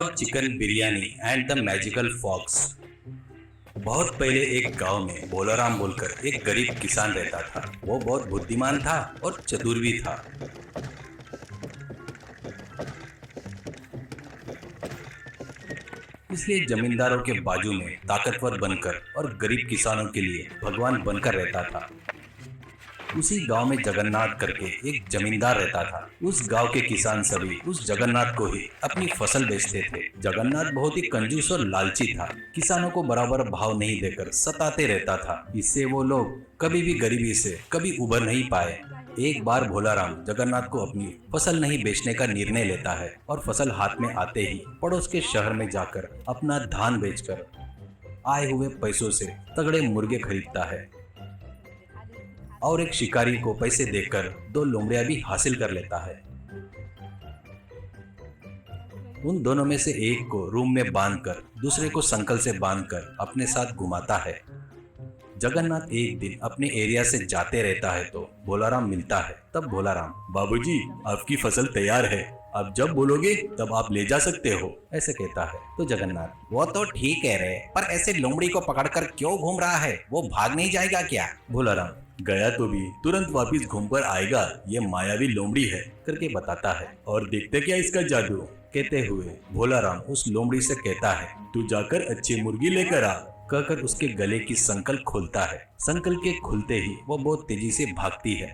Chicken biryani and the magical fox. बहुत पहले एक गांव में भोलाराम बोलकर एक गरीब किसान रहता था। वो बहुत बुद्धिमान था और चतुर भी था। इसलिए जमींदारों के बाजू में ताकतवर बनकर और गरीब किसानों के लिए भगवान बनकर रहता था। उसी गांव में जगन्नाथ करके एक जमींदार रहता था। उस गांव के किसान सभी उस जगन्नाथ को ही अपनी फसल बेचते थे। जगन्नाथ बहुत ही कंजूस और लालची था। किसानों को बराबर भाव नहीं देकर सताते रहता था। इससे वो लोग कभी भी गरीबी से कभी उबर नहीं पाए। एक बार भोलाराम जगन्नाथ को अपनी फसल नहीं बेचने का निर्णय लेता है और फसल हाथ में आते ही पड़ोस के शहर में जाकर अपना धान बेचकर आए हुए पैसों से तगड़े मुर्गे खरीदता है और एक शिकारी को पैसे देकर 2 लोमड़ियां भी हासिल कर लेता है। उन दोनों में से एक को रूम में बांधकर दूसरे को संकल से बांधकर अपने साथ घुमाता है। जगन्नाथ एक दिन अपने एरिया से जाते रहता है तो भोलाराम मिलता है। तब भोलाराम, बाबूजी आपकी फसल तैयार है, आप जब बोलोगे तब आप ले जा सकते हो, ऐसे कहता है। तो जगन्नाथ, वो तो ठीक कह रहे, पर ऐसे लोमड़ी को पकड़कर क्यों घूम रहा है? वो भाग नहीं जाएगा क्या? भोलाराम, गया तो भी तुरंत वापिस घूमकर आएगा, ये मायावी लोमड़ी है, करके बताता है। और देखते क्या इसका जादू। कहते हुए भोलाराम उस लोमड़ी से कहता है, तू जाकर अच्छी मुर्गी लेकर आ, कहकर उसके गले की संकल खोलता है। संकल के खुलते ही वो बहुत तेजी से भागती है।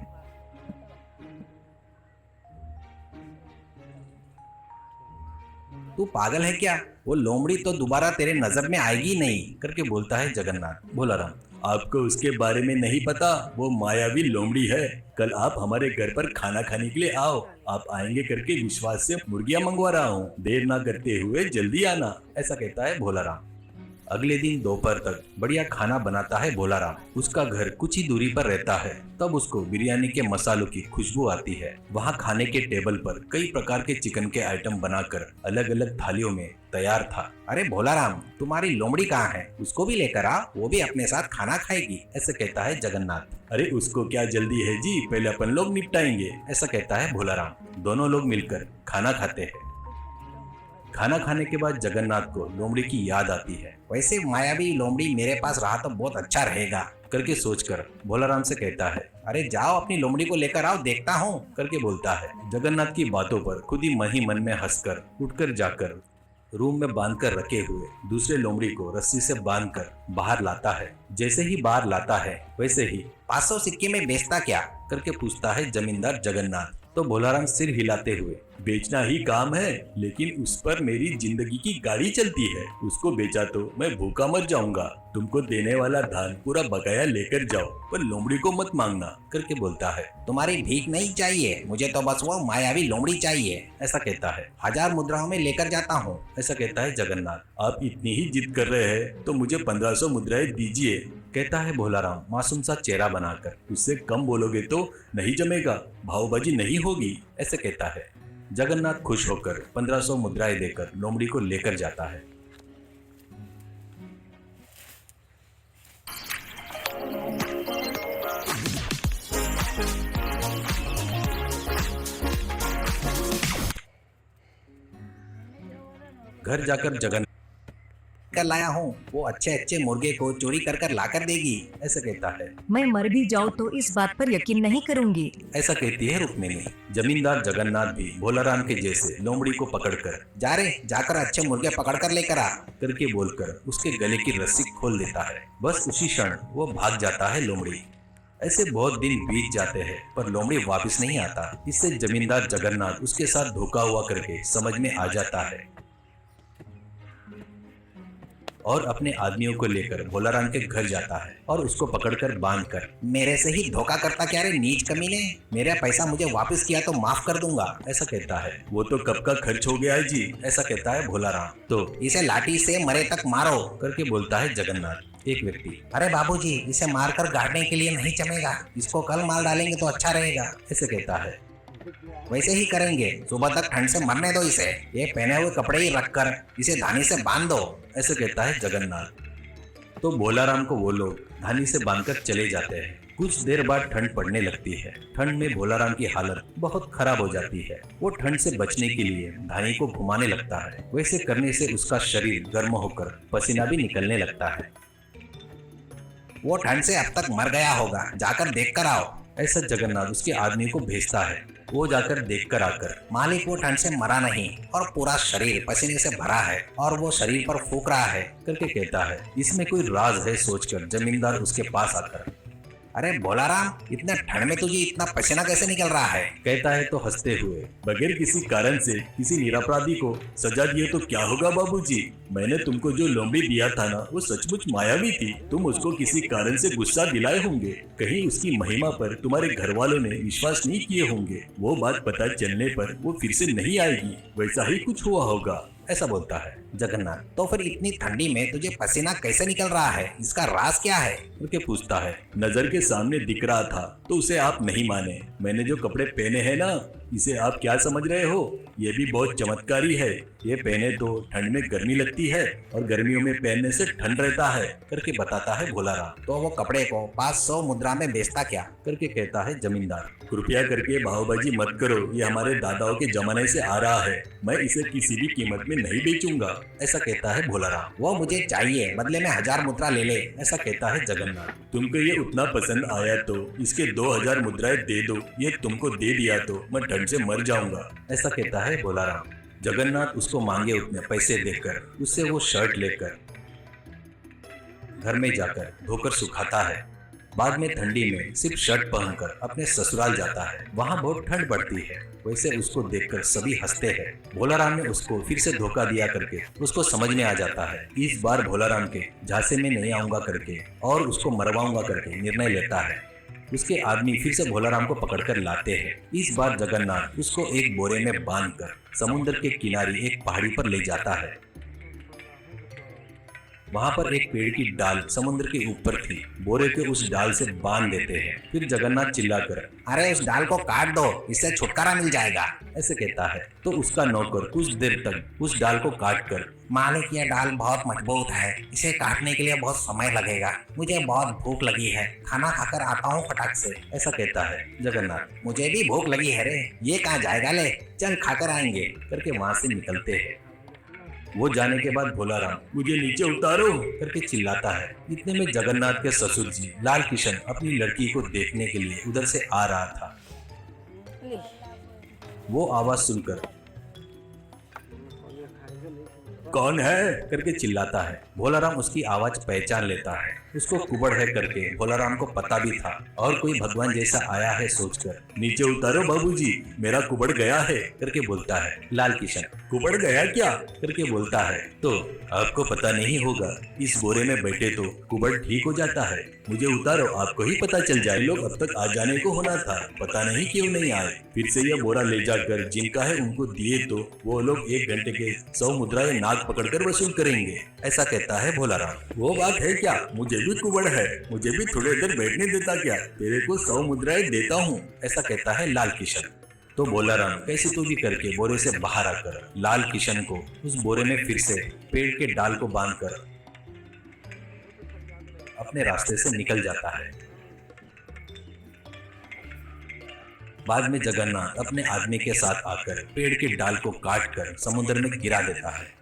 तू पागल है क्या? वो लोमड़ी तो दोबारा तेरे नजर में आएगी नहीं, करके बोलता है जगन्नाथ। भोलाराम, आपको उसके बारे में नहीं पता, वो मायावी लोमड़ी है। कल आप हमारे घर पर खाना खाने के लिए आओ, आप आएंगे करके विश्वास से मुर्गियां मंगवा रहा हूँ, देर ना करते हुए जल्दी आना, ऐसा कहता है भोलाराम। अगले दिन दोपहर तक बढ़िया खाना बनाता है भोलाराम। उसका घर कुछ ही दूरी पर रहता है। तब उसको बिरयानी के मसालों की खुशबू आती है। वहाँ खाने के टेबल पर कई प्रकार के चिकन के आइटम बनाकर अलग अलग थालियों में तैयार था। अरे भोलाराम, तुम्हारी लोमड़ी कहाँ है? उसको भी लेकर आ, वो भी अपने साथ खाना खाएगी, ऐसा कहता है जगन्नाथ। अरे उसको क्या जल्दी है जी, पहले अपन लोग निपटाएंगे, ऐसा कहता है भोलाराम। दोनों लोग मिलकर खाना खाते हैं। खाना खाने के बाद जगन्नाथ को लोमड़ी की याद आती है। वैसे मायावी लोमड़ी मेरे पास रहा तो बहुत अच्छा रहेगा, करके सोचकर भोलाराम से कहता है, अरे जाओ अपनी लोमड़ी को लेकर आओ, देखता हूँ, करके बोलता है। जगन्नाथ की बातों पर खुद ही मन में हंसकर उठकर जाकर रूम में बांधकर रखे हुए दूसरे लोमड़ी को रस्सी से बांधकर बाहर लाता है। जैसे ही बाहर लाता है वैसे ही 500 सिक्के में बेचता क्या, करके पूछता है जमींदार जगन्नाथ। तो भोलाराम सिर हिलाते हुए, बेचना ही काम है, लेकिन उस पर मेरी जिंदगी की गाड़ी चलती है, उसको बेचा तो मैं भूखा मर जाऊंगा। तुमको देने वाला धान पूरा बकाया लेकर जाओ, पर लोमड़ी को मत मांगना, करके बोलता है। तुम्हारी भीख नहीं चाहिए मुझे, तो बस वो मायावी लोमड़ी चाहिए, ऐसा कहता है। 1000 मुद्राओं में लेकर जाता हूँ, ऐसा कहता है जगन्नाथ। आप इतनी ही जिद कर रहे हैं तो मुझे 1500 मुद्राएं दीजिए, कहता है भोलाराम मासूम सा चेहरा बनाकर। उससे कम बोलोगे तो नहीं जमेगा, भावबाजी नहीं होगी, ऐसे कहता है। जगन्नाथ खुश होकर 1500 मुद्राएं देकर लोमड़ी को लेकर जाता है। घर जाकर जगन्नाथ कर लाया हूँ, वो अच्छे अच्छे मुर्गे को चोरी कर कर ला कर देगी, ऐसा कहता है। मैं मर भी जाऊँ तो इस बात पर यकीन नहीं करूंगी, ऐसा कहती है रुक्मिणी। जमींदार जगन्नाथ भी भोलाराम के जैसे लोमड़ी को पकड़कर, जा रे जाकर अच्छे मुर्गे पकड़ कर लेकर आ, करके बोलकर उसके गले की रस्सी खोल देता है। बस उसी क्षण वो भाग जाता है लोमड़ी। ऐसे बहुत दिन बीत जाते हैं पर लोमड़ी वापस नहीं आता। इससे जमींदार जगन्नाथ उसके साथ धोखा हुआ करके समझ में आ जाता है और अपने आदमियों को लेकर भोलाराम के घर जाता है और उसको पकड़कर बांधकर, मेरे से ही धोखा करता क्या रे नीच कमीने, मेरा पैसा मुझे वापस किया तो माफ कर दूंगा, ऐसा कहता है। वो तो कब का खर्च हो गया है जी, ऐसा कहता है भोलाराम। तो इसे लाठी से मरे तक मारो, करके बोलता है जगन्नाथ। एक व्यक्ति, अरे बाबूजी इसे मारकर गाड़ने के लिए नहीं जमेगा, इसको कल मार डालेंगे तो अच्छा रहेगा, ऐसे कहता है। वैसे ही करेंगे, सुबह तक ठंड से मरने दो इसे, ये पहने हुए कपड़े ही रखकर इसे धानी से बांध दो, ऐसे कहता है जगन्नाथ। तो भोलाराम को वो लोग धानी से बांधकर चले जाते हैं। कुछ देर बाद ठंड पड़ने लगती है। ठंड में भोलाराम की हालत बहुत खराब हो जाती है। वो ठंड से बचने के लिए धानी को घुमाने लगता है। वैसे करने से उसका शरीर गर्म होकर पसीना भी निकलने लगता है। वो ठंड से अब तक मर गया होगा, जाकर देख कर आओ। ऐसा जगन्नाथ उसके आदमी को भेजता है। वो जाकर देखकर आकर, मालिक वो ठंड से मरा नहीं और पूरा शरीर पसीने से भरा है और वो शरीर पर फूंक रहा है करके कहता है। इसमें कोई राज है सोचकर जमींदार उसके पास आकर, अरे भोलाराम, इतने ठंड में तुझे इतना पसीना कैसे निकल रहा है? कहता है तो हंसते हुए, बगैर किसी कारण से किसी निरपराधी को सजा दिए तो क्या होगा बाबूजी? मैंने तुमको जो लोमड़ी दिया था ना, वो सचमुच मायावी थी। तुम उसको किसी कारण से गुस्सा दिलाए होंगे। कहीं उसकी महिमा पर तुम्हारे घर वालों ने विश्वास नहीं किए होंगे। वो बात पता चलने पर वो फिर से नहीं आएगी। वैसा ही कुछ हुआ होगा, ऐसा बोलता है जगन्नाथ। तो फिर इतनी ठंडी में तुझे पसीना कैसे निकल रहा है? इसका राज क्या है? करके पूछता है। नजर के सामने दिख रहा था तो उसे आप नहीं माने। मैंने जो कपड़े पहने हैं ना, इसे आप क्या समझ रहे हो? ये भी बहुत चमत्कारी है। ये पहने तो ठंड में गर्मी लगती है और गर्मियों में पहनने से ठंड रहता है, करके बताता है भोलाराम। तो वो कपड़े को 500 मुद्रा में बेचता क्या? करके कहता है जमींदार। कृपया करके भावबाजी मत करो, ये हमारे दादाओं के जमाने से आ रहा है। मैं इसे किसी भी कीमत में नहीं बेचूंगा, ऐसा कहता है भोलाराम। वो मुझे चाहिए, बदले में 1000 मुद्रा ले ले, ऐसा कहता है जगन्नाथ। तुमको ये उतना पसंद आया तो इसके 2000 मुद्राएं दे दो। ये तुमको दे दिया तो मैं ठंड से मर जाऊंगा, ऐसा कहता है भोलाराम। जगन्नाथ उसको मांगे उतने पैसे देकर उससे वो शर्ट लेकर घर में जाकर धोकर सुखाता है। बाद में ठंडी में सिर्फ शर्ट पहनकर अपने ससुराल जाता है। वहाँ बहुत ठंड पड़ती है। वैसे उसको देखकर सभी हंसते हैं। भोलाराम ने उसको फिर से धोखा दिया करके उसको समझ में आ जाता है। इस बार भोलाराम के झांसे में नहीं आऊंगा करके और उसको मरवाऊंगा करके निर्णय लेता है। उसके आदमी फिर से भोलाराम को पकड़कर लाते हैं। इस बार जगन्नाथ उसको एक बोरे में बांधकर समुद्र के किनारे एक पहाड़ी पर ले जाता है। वहाँ पर एक पेड़ की डाल समुद्र के ऊपर थी। बोरे के उस डाल से बांध देते हैं। फिर जगन्नाथ चिल्लाकर, अरे उस डाल को काट दो, इससे छुटकारा मिल जाएगा, ऐसे कहता है। तो उसका नौकर कुछ देर तक उस डाल को काटकर, मालिक ये डाल बहुत मजबूत है, इसे काटने के लिए बहुत समय लगेगा, मुझे बहुत भूख लगी है, खाना खाकर आता हूँ फटाक से, ऐसा कहता है जगन्नाथ। मुझे भी भूख लगी है रे, ये कहाँ जाएगा, ले चल खाकर आएंगे, करके वहाँ से निकलते हैं। वो जाने के बाद भोलाराम, मुझे नीचे उतारो करके चिल्लाता है। इतने में जगन्नाथ के ससुर जी लाल किशन अपनी लड़की को देखने के लिए उधर से आ रहा था। वो आवाज सुनकर, कौन है करके चिल्लाता है। भोलाराम उसकी आवाज पहचान लेता है। उसको कुबड़ है करके भोलाराम को पता भी था और कोई भगवान जैसा आया है सोचकर, नीचे उतारो बाबूजी, मेरा कुबड़ गया है करके बोलता है। लाल किशन, कुबड़ गया क्या करके बोलता है। तो आपको पता नहीं होगा, इस बोरे में बैठे तो कुबड़ ठीक हो जाता है। मुझे उतारो, आपको ही पता चल जाए। लोग अब तक आ जाने को होना था, पता नहीं क्यों नहीं आए। फिर से यह बोरा ले जाकर जिनका है उनको दिए तो वो लोग 1 घंटे के 100 मुद्राएं नाक पकड़कर वसूल करेंगे, ऐसा कहता है भोलाराम। वो बात है क्या, मुझे भी कुबड़ है, मुझे भी थोड़ी देर बैठने देता क्या, तेरे को 100 मुद्राएं देता हूँ, ऐसा कहता है लाल किशन। तो भोलाराम कैसे तो भी करके बोरे से बाहर आकर लाल किशन को उस बोरे में फिर से पेड़ के डाल को बांधकर अपने रास्ते से निकल जाता है। बाद में जगन्नाथ अपने आदमी के साथ आकर पेड़ के डाल को काटकर समुद्र में गिरा देता है।